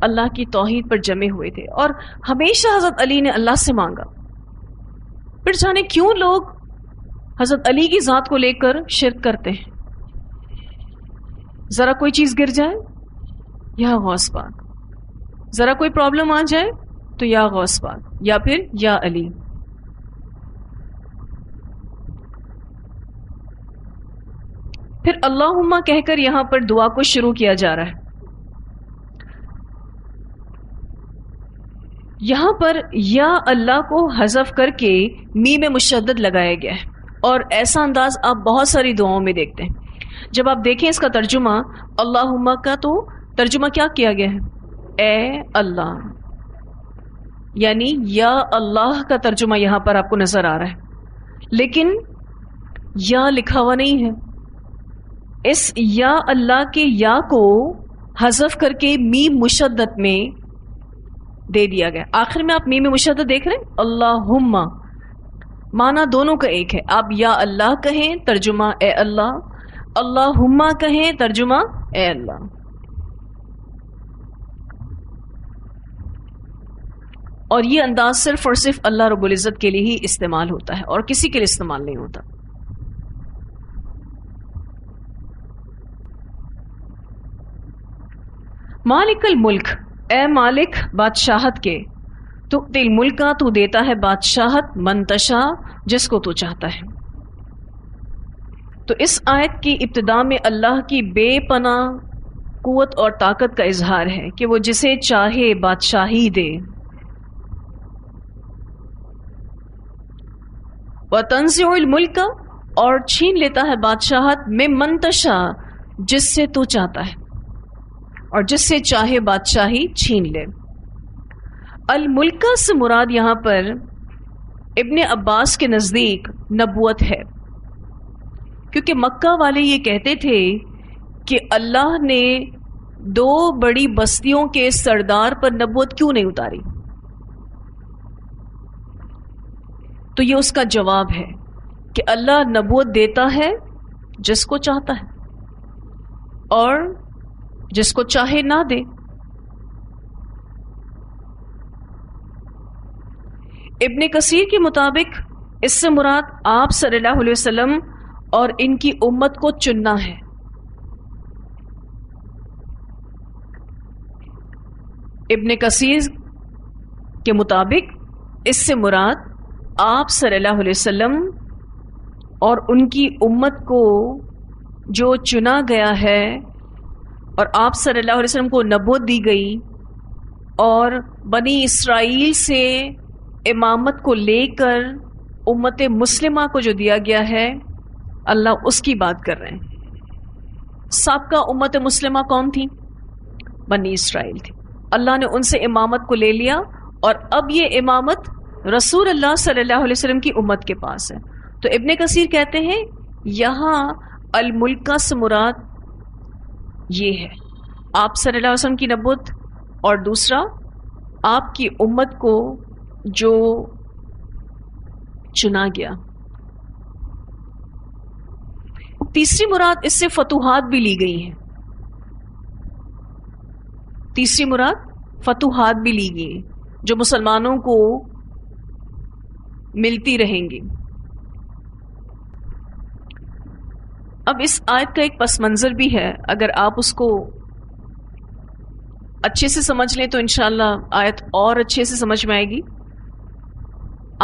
Speaker 1: اللہ کی توحید پر جمے ہوئے تھے اور ہمیشہ حضرت علی نے اللہ سے مانگا. پھر جانے کیوں لوگ حضرت علی کی ذات کو لے کر شرک کرتے ہیں. ذرا کوئی چیز گر جائے یا غوث پاک، ذرا کوئی پرابلم آ جائے تو یا غوث پاک یا پھر یا علی. پھر اللہم کہہ کر یہاں پر دعا کو شروع کیا جا رہا ہے. یہاں پر یا اللہ کو حذف کر کے میم مشدد لگایا گیا ہے، اور ایسا انداز آپ بہت ساری دعاؤں میں دیکھتے ہیں. جب آپ دیکھیں اس کا ترجمہ اللہم کا، تو ترجمہ کیا کیا گیا ہے؟ اے اللہ، یعنی یا اللہ کا ترجمہ یہاں پر آپ کو نظر آ رہا ہے، لیکن یا لکھا ہوا نہیں ہے. اس یا اللہ کے یا کو حذف کر کے میم مشدد میں دے دیا گیا. آخر میں آپ میم مشدد دیکھ رہے ہیں، اللہم، معنی دونوں کا ایک ہے. آپ یا اللہ کہیں ترجمہ اے اللہ، اللہم کہیں ترجمہ اے اللہ. اور یہ انداز صرف اور صرف اللہ رب العزت کے لیے ہی استعمال ہوتا ہے اور کسی کے لیے استعمال نہیں ہوتا. مالک الملک، اے مالک بادشاہت کے، تو تل ملک کا، تو دیتا ہے بادشاہت منتشا، جس کو تو چاہتا ہے. تو اس آیت کی ابتدا میں اللہ کی بے پناہ قوت اور طاقت کا اظہار ہے کہ وہ جسے چاہے بادشاہی دے. وَتَنزِعُ الْمُلْكَ، اور چھین لیتا ہے بادشاہت میں منتشا، جس سے تو چاہتا ہے، اور جس سے چاہے بادشاہی چھین لے. الملکہ سے مراد یہاں پر ابن عباس کے نزدیک نبوت ہے، کیونکہ مکہ والے یہ کہتے تھے کہ اللہ نے 2 بڑی بستیوں کے سردار پر نبوت کیوں نہیں اتاری. تو یہ اس کا جواب ہے کہ اللہ نبوت دیتا ہے جس کو چاہتا ہے اور جس کو چاہے نہ دے. ابن کثیر کے مطابق اس سے مراد آپ صلی اللہ علیہ وسلم اور ان کی امت کو چننا ہے. ابن کثیر کے مطابق اس سے مراد آپ صلی اللہ علیہ وسلم اور ان کی امت کو جو چنا گیا ہے اور آپ صلی اللہ علیہ وسلم کو نبوت دی گئی اور بنی اسرائیل سے امامت کو لے کر امت مسلمہ کو جو دیا گیا ہے، اللہ اس کی بات کر رہے ہیں. سابقہ امت مسلمہ کون تھی؟ بنی اسرائیل تھی. اللہ نے ان سے امامت کو لے لیا اور اب یہ امامت رسول اللہ صلی اللہ علیہ وسلم کی امت کے پاس ہے. تو ابن کثیر کہتے ہیں یہاں الملکہ سے مراد یہ ہے آپ صلی اللہ علیہ وسلم کی نبوت، اور دوسرا آپ کی امت کو جو چنا گیا. تیسری مراد اس سے فتوحات بھی لی گئی ہیں. تیسری مراد فتوحات بھی لی گئی جو مسلمانوں کو ملتی رہیں گی. اب اس آیت کا ایک پس منظر بھی ہے، اگر آپ اس کو اچھے سے سمجھ لیں تو انشاءاللہ آیت اور اچھے سے سمجھ میں آئے گی.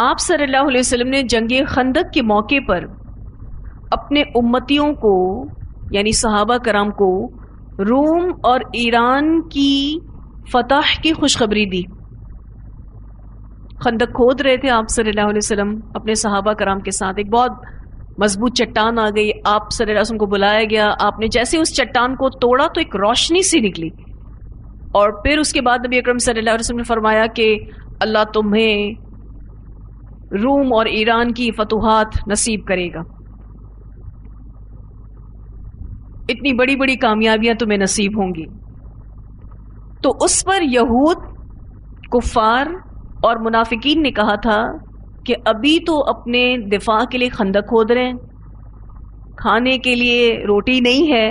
Speaker 1: آپ صلی اللہ علیہ وسلم نے جنگ خندق کے موقع پر اپنے امتیوں کو یعنی صحابہ کرام کو روم اور ایران کی فتح کی خوشخبری دی. خندق کھود رہے تھے آپ صلی اللہ علیہ وسلم اپنے صحابہ کرام کے ساتھ، ایک بہت مضبوط چٹان آ گئی، آپ صلی اللہ علیہ وسلم کو بلایا گیا، آپ نے جیسے اس چٹان کو توڑا تو ایک روشنی سی نکلی، اور پھر اس کے بعد نبی اکرم صلی اللہ علیہ وسلم نے فرمایا کہ اللہ تمہیں روم اور ایران کی فتوحات نصیب کرے گا، اتنی بڑی بڑی کامیابیاں تمہیں نصیب ہوں گی. تو اس پر یہود، کفار اور منافقین نے کہا تھا کہ ابھی تو اپنے دفاع کے لیے خندق کھود رہے ہیں، کھانے کے لیے روٹی نہیں ہے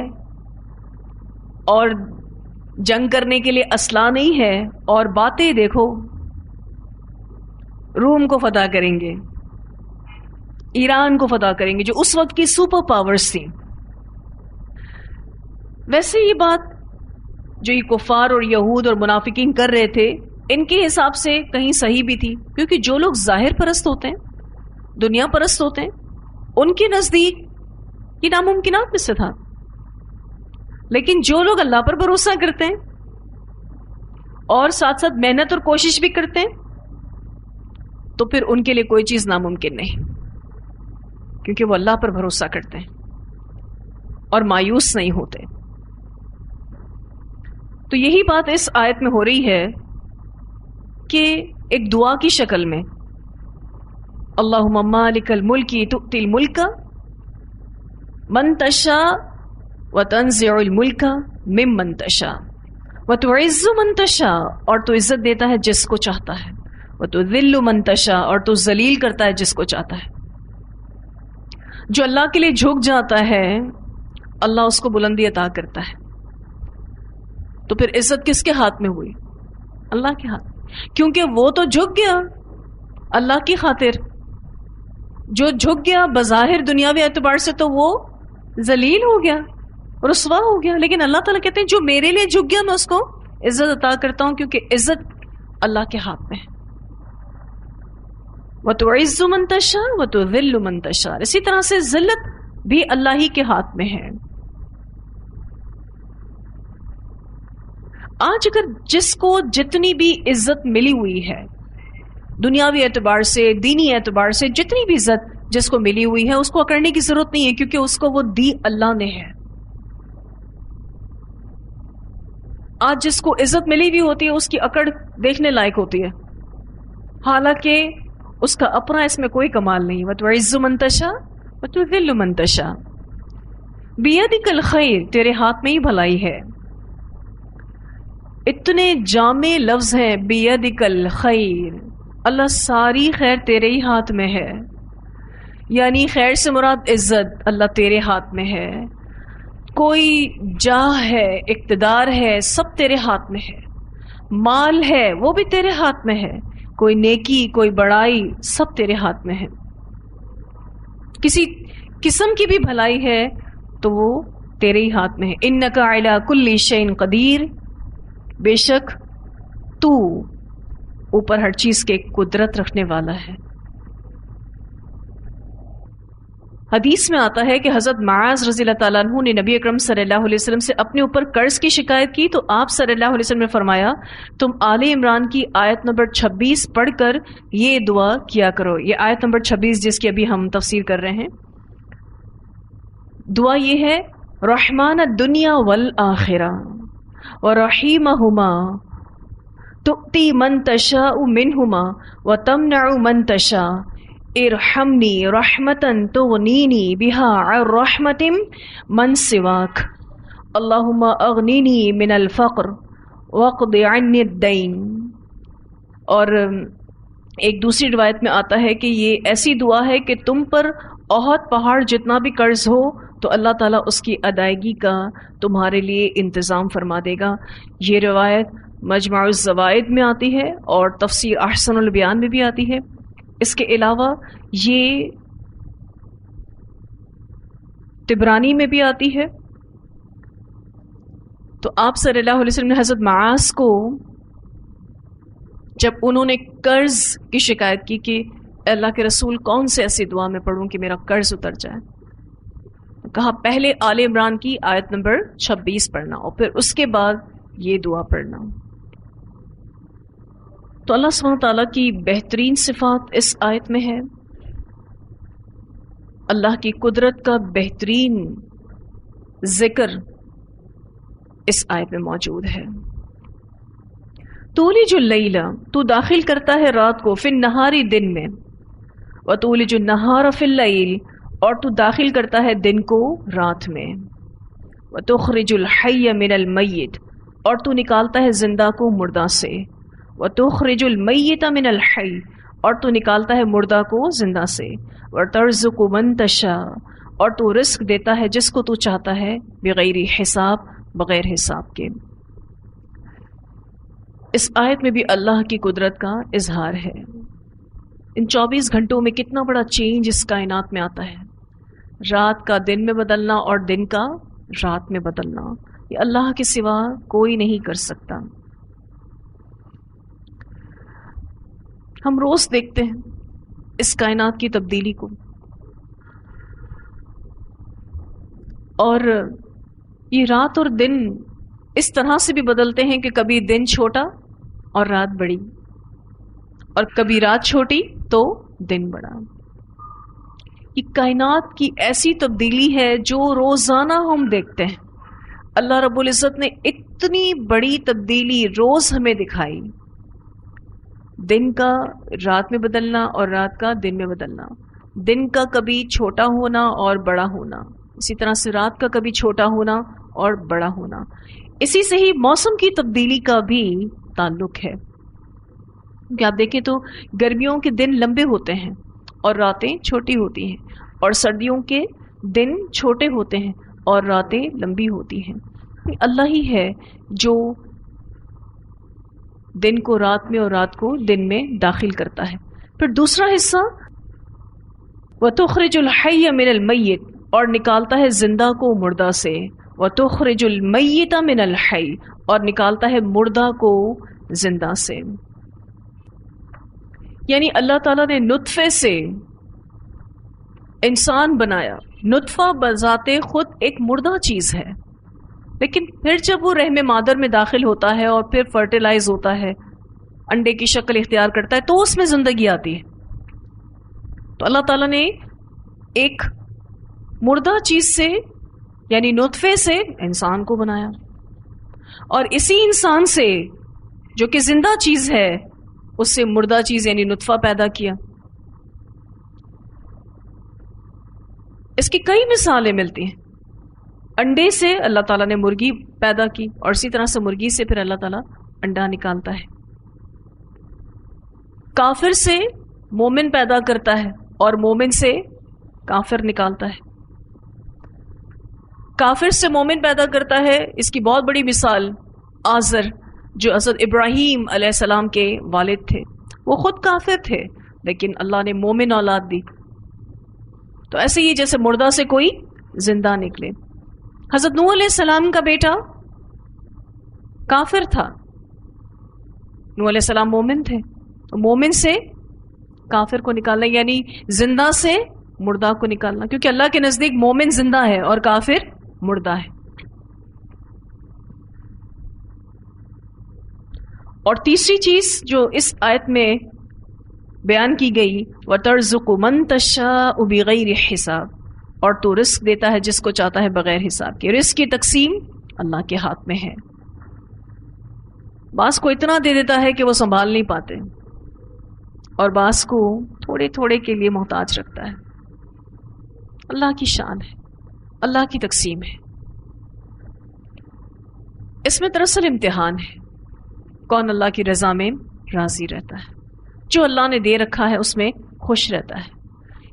Speaker 1: اور جنگ کرنے کے لیے اسلحہ نہیں ہے، اور باتیں دیکھو روم کو فتح کریں گے، ایران کو فتح کریں گے جو اس وقت کی سپر پاورز تھیں. ویسے یہ بات جو یہ کفار اور یہود اور منافقین کر رہے تھے ان کے حساب سے کہیں صحیح بھی تھی، کیونکہ جو لوگ ظاہر پرست ہوتے ہیں، دنیا پرست ہوتے ہیں، ان کے نزدیک یہ ناممکنات میں سے تھا. لیکن جو لوگ اللہ پر بھروسہ کرتے ہیں اور ساتھ ساتھ محنت اور کوشش بھی کرتے ہیں تو پھر ان کے لیے کوئی چیز ناممکن نہیں، کیونکہ وہ اللہ پر بھروسہ کرتے ہیں اور مایوس نہیں ہوتے. تو یہی بات اس آیت میں ہو رہی ہے کہ ایک دعا کی شکل میں اللہم مالک الملک تؤتی الملک من تشاء وتنزع الملک ممن تشاء وتعز من تشاء، اور تو عزت دیتا ہے جس کو چاہتا ہے، وتذل من تشاء، اور تو ذلیل کرتا ہے جس کو چاہتا ہے. جو اللہ کے لیے جھک جاتا ہے اللہ اس کو بلندی عطا کرتا ہے. تو پھر عزت کس کے ہاتھ میں ہوئی؟ اللہ کے ہاتھ، کیونکہ وہ تو جھک گیا اللہ کی خاطر. جو جھک گیا بظاہر دنیاوی اعتبار سے تو وہ ذلیل ہو گیا، رسوا ہو گیا، لیکن اللہ تعالیٰ کہتے ہیں جو میرے لیے جھک گیا میں اس کو عزت عطا کرتا ہوں، کیونکہ عزت اللہ کے ہاتھ میں ہے. وَتُعِزُّ مَن تَشَاءُ وَتُذِلُّ مَن تَشَاءُ، اسی طرح سے ذلت بھی اللہ ہی کے ہاتھ میں ہے. آج اگر جس کو جتنی بھی عزت ملی ہوئی ہے دنیاوی اعتبار سے، دینی اعتبار سے، جتنی بھی عزت جس کو ملی ہوئی ہے اس کو اکڑنے کی ضرورت نہیں ہے، کیونکہ اس کو وہ دی اللہ نے ہے. آج جس کو عزت ملی ہوئی ہوتی ہے اس کی اکڑ دیکھنے لائق ہوتی ہے، حالانکہ اس کا اپنا اس میں کوئی کمال نہیں. وَتُعِزُّ مَن تَشَاءُ وَتُذِلُّ مَن تَشَاءُ، بِيَدِكَ الْخَيْرُ، تیرے ہاتھ میں ہی بھلائی ہے. اتنے جامع لفظ ہیں بِيَدِكَ الْخَيْرُ، اللہ ساری خیر تیرے ہی ہاتھ میں ہے. یعنی خیر سے مراد عزت اللہ تیرے ہاتھ میں ہے، کوئی جاہ ہے، اقتدار ہے، سب تیرے ہاتھ میں ہے. مال ہے وہ بھی تیرے ہاتھ میں ہے، کوئی نیکی، کوئی بڑائی، سب تیرے ہاتھ میں ہے. کسی قسم کی بھی بھلائی ہے تو وہ تیرے ہی ہاتھ میں ہے. انک علی کل شیء قدیر، بے شک تو اوپر ہر چیز کے قدرت رکھنے والا ہے. حدیث میں آتا ہے کہ حضرت معاذ رضی اللہ تعالیٰ عنہ نے نبی اکرم صلی اللہ علیہ وسلم سے اپنے اوپر قرض کی شکایت کی، تو آپ صلی اللہ علیہ وسلم نے فرمایا تم آل عمران کی آیت نمبر 26 پڑھ کر یہ دعا کیا کرو. یہ آیت نمبر 26 جس کی ابھی ہم تفسیر کر رہے ہیں. دعا یہ ہے رحمان الدنیا والآخرہ ورحیمہما تؤتی من تشاء منہما وتمنع من تشاء ارحمنی رحمتاً تغنینی بہا عن رحمت من سواک اللہم اغنینی من الفقر واقض عنی الدین. اور ایک دوسری روایت میں آتا ہے کہ یہ ایسی دعا ہے کہ تم پر احد پہاڑ جتنا بھی قرض ہو تو اللہ تعالیٰ اس کی ادائیگی کا تمہارے لیے انتظام فرما دے گا۔ یہ روایت مجمع الزوائد میں آتی ہے اور تفسیر احسن البیان میں بھی آتی ہے۔ اس کے علاوہ یہ طبرانی میں بھی آتی ہے۔ تو آپ صلی اللہ علیہ وسلم نے حضرت معاذ کو جب انہوں نے قرض کی شکایت کی کہ اللہ کے رسول کون سے ایسی دعا میں پڑھوں کہ میرا قرض اتر جائے، کہا پہلے آل عمران کی آیت نمبر 26 پڑھنا اور پھر اس کے بعد یہ دعا پڑھنا۔ تو اللہ سبحانہ تعالیٰ کی بہترین صفات اس آیت میں ہے، اللہ کی قدرت کا بہترین ذکر اس آیت میں موجود ہے۔ تولج اللیل، تو داخل کرتا ہے رات کو، فی النہاری دن میں، وتولج النہار فی اللیل، اور تو داخل کرتا ہے دن کو رات میں، وتخرج الحی من المیت، اور تو نکالتا ہے زندہ کو مردہ سے، وتخرج المیت من الحی، اور تو نکالتا ہے مردہ کو زندہ سے، وترزق من تشاء، اور تو رزق دیتا ہے جس کو تو چاہتا ہے، بغیر حساب، بغیر حساب کے۔ اس آیت میں بھی اللہ کی قدرت کا اظہار ہے۔ ان 24 گھنٹوں میں کتنا بڑا چینج اس کائنات میں آتا ہے، رات کا دن میں بدلنا اور دن کا رات میں بدلنا، یہ اللہ کے سوا کوئی نہیں کر سکتا۔ ہم روز دیکھتے ہیں اس کائنات کی تبدیلی کو، اور یہ رات اور دن اس طرح سے بھی بدلتے ہیں کہ کبھی دن چھوٹا اور رات بڑی، اور کبھی رات چھوٹی تو دن بڑا۔ یہ کائنات کی ایسی تبدیلی ہے جو روزانہ ہم دیکھتے ہیں۔ اللہ رب العزت نے اتنی بڑی تبدیلی روز ہمیں دکھائی، دن کا رات میں بدلنا اور رات کا دن میں بدلنا، دن کا کبھی چھوٹا ہونا اور بڑا ہونا، اسی طرح سے رات کا کبھی چھوٹا ہونا اور بڑا ہونا۔ اسی سے ہی موسم کی تبدیلی کا بھی تعلق ہے، کہ آپ دیکھیں تو گرمیوں کے دن لمبے ہوتے ہیں اور راتیں چھوٹی ہوتی ہیں، اور سردیوں کے دن چھوٹے ہوتے ہیں اور راتیں لمبی ہوتی ہیں۔ اللہ ہی ہے جو دن کو رات میں اور رات کو دن میں داخل کرتا ہے۔ پھر دوسرا حصہ وَتُخْرِجُ الْحَيَّ مِنَ الْمَيِّتِ، اور نکالتا ہے زندہ کو مردہ سے، وَتُخْرِجُ الْمَيِّتَ مِنَ الْحَيِّ، اور نکالتا ہے مردہ کو زندہ سے۔ یعنی اللہ تعالیٰ نے نطفے سے انسان بنایا۔ نطفہ بذات خود ایک مردہ چیز ہے، لیکن پھر جب وہ رحم مادر میں داخل ہوتا ہے اور پھر فرٹیلائز ہوتا ہے، انڈے کی شکل اختیار کرتا ہے، تو اس میں زندگی آتی ہے۔ تو اللہ تعالیٰ نے ایک مردہ چیز سے یعنی نطفے سے انسان کو بنایا، اور اسی انسان سے جو کہ زندہ چیز ہے اس سے مردہ چیز یعنی نطفہ پیدا کیا۔ اس کی کئی مثالیں ملتی ہیں۔ انڈے سے اللہ تعالیٰ نے مرغی پیدا کی، اور اسی طرح سے مرغی سے پھر اللہ تعالیٰ انڈا نکالتا ہے۔ کافر سے مومن پیدا کرتا ہے اور مومن سے کافر نکالتا ہے۔ کافر سے مومن پیدا کرتا ہے، اس کی بہت بڑی مثال آزر جو حضرت ابراہیم علیہ السلام کے والد تھے، وہ خود کافر تھے لیکن اللہ نے مومن اولاد دی۔ تو ایسے ہی جیسے مردہ سے کوئی زندہ نکلے۔ حضرت نوح علیہ السلام کا بیٹا کافر تھا، نوح علیہ السلام مومن تھے، مومن سے کافر کو نکالنا یعنی زندہ سے مردہ کو نکالنا، کیونکہ اللہ کے نزدیک مومن زندہ ہے اور کافر مردہ ہے۔ اور تیسری چیز جو اس آیت میں بیان کی گئی، وَتَرْزُقُ مَن تَشَاءُ بِغَيْرِ حِسَاب، اور تو رزق دیتا ہے جس کو چاہتا ہے بغیر حساب کے۔ رزق کی تقسیم اللہ کے ہاتھ میں ہے۔ بعض کو اتنا دے دیتا ہے کہ وہ سنبھال نہیں پاتے، اور بعض کو تھوڑے تھوڑے کے لیے محتاج رکھتا ہے۔ اللہ کی شان ہے، اللہ کی تقسیم ہے۔ اس میں دراصل امتحان ہے، کون اللہ کی رضا میں راضی رہتا ہے، جو اللہ نے دے رکھا ہے اس میں خوش رہتا ہے۔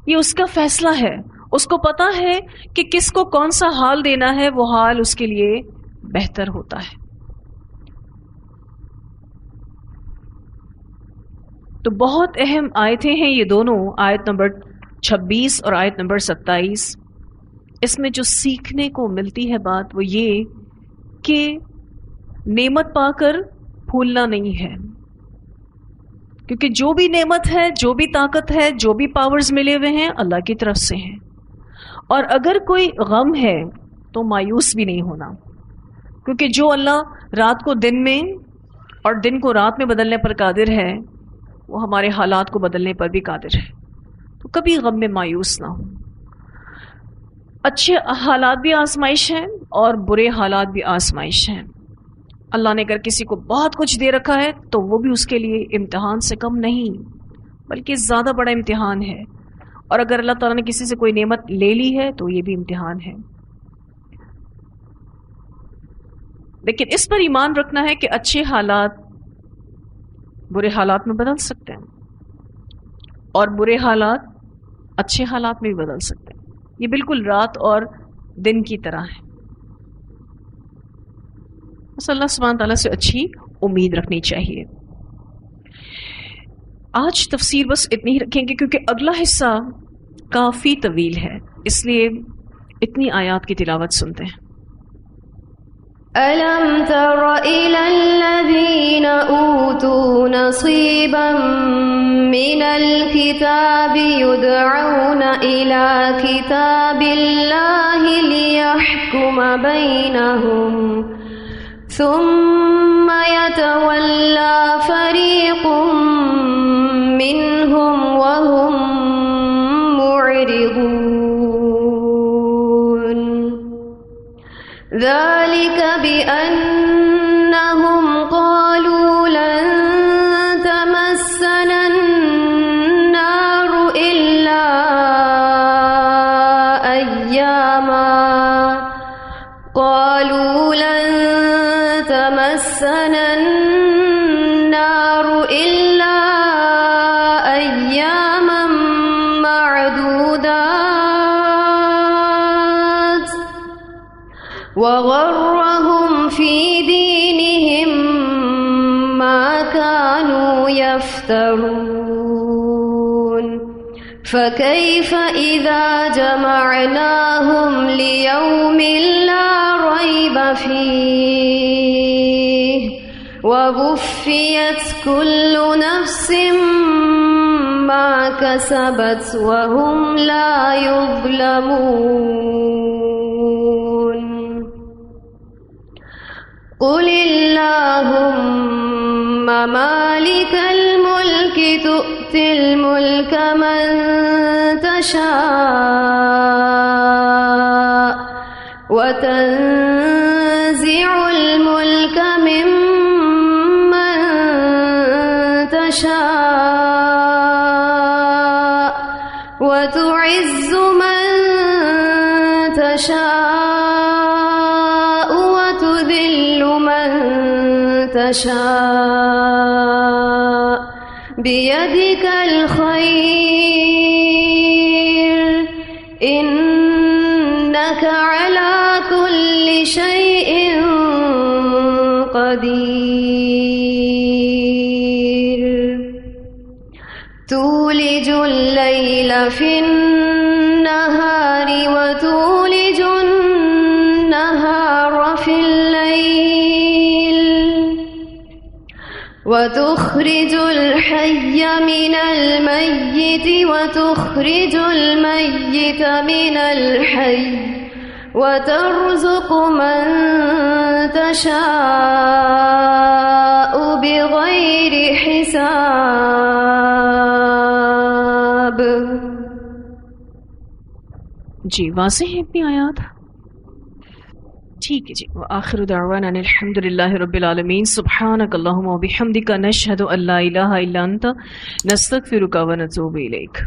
Speaker 1: یہ اس کا فیصلہ ہے، اس کو پتا ہے کہ کس کو کون سا حال دینا ہے، وہ حال اس کے لیے بہتر ہوتا ہے۔ تو بہت اہم آیتیں ہیں یہ دونوں، آیت نمبر 26 اور آیت نمبر 27۔ اس میں جو سیکھنے کو ملتی ہے بات وہ یہ کہ نعمت پا کر پھولنا نہیں ہے، کیونکہ جو بھی نعمت ہے، جو بھی طاقت ہے، جو بھی پاورز ملے ہوئے ہیں اللہ کی طرف سے ہیں۔ اور اگر کوئی غم ہے تو مایوس بھی نہیں ہونا، کیونکہ جو اللہ رات کو دن میں اور دن کو رات میں بدلنے پر قادر ہے وہ ہمارے حالات کو بدلنے پر بھی قادر ہے۔ تو کبھی غم میں مایوس نہ ہو۔ اچھے حالات بھی آزمائش ہیں اور برے حالات بھی آزمائش ہیں۔ اللہ نے اگر کسی کو بہت کچھ دے رکھا ہے تو وہ بھی اس کے لیے امتحان سے کم نہیں، بلکہ زیادہ بڑا امتحان ہے، اور اگر اللہ تعالیٰ نے کسی سے کوئی نعمت لے لی ہے تو یہ بھی امتحان ہے۔ لیکن اس پر ایمان رکھنا ہے کہ اچھے حالات برے حالات میں بدل سکتے ہیں، اور برے حالات اچھے حالات میں بھی بدل سکتے ہیں۔ یہ بالکل رات اور دن کی طرح ہے۔ بس اللہ سبحانہ تعالیٰ سے اچھی امید رکھنی چاہیے۔ آج تفسیر بس اتنی ہی رکھیں گے کیونکہ اگلا حصہ کافی طویل ہے، اس لیے اتنی آیات کی تلاوت سنتے ہیں۔
Speaker 2: أَلَمْ تَرَ إِلَى الَّذِينَ أُوتُوا نَصِيبًا مِّنَ الْكِتَابِ يُدْعَوْنَ إِلَى كِتَابِ اللَّهِ لِيَحْكُمَ بَيْنَهُمْ ثُمَّ يَتَوَلَّى فَرِيقٌ مِّنْهُمْ وَهُمْ مُعْرِضُونَ ذلك بأنهم قالوا لن تمسنا النار إلا أياما معدودات وغرهم في دينهم ما كانوا يفترون فكيف إذا جمعناهم ليوم لا ريب فيه ووفيت كل نفس ما كسبت وهم لا يظلمون قل اللهم مالك الملك تؤتي الملك من تشاء وتنزع الملك ممن تشاء وتعز من تشاء وتذل من تشاء بيدك الخير إنك على كل شيء قدير تولج الليل في النهار وتولج النهار في الليل وتخرج الحي من الميت وتخرج الميت من الحي وترزق من تشاء بغير حساب.
Speaker 1: جی واضح ہے اتنی آیات؟ ٹھیک ہے جی. وآخر دعوانا ان الحمد للہ رب العالمین. سبحانک اللہم و بحمدک نشہد ان لا الہ الا انت نستغفرک و نتوب الیک.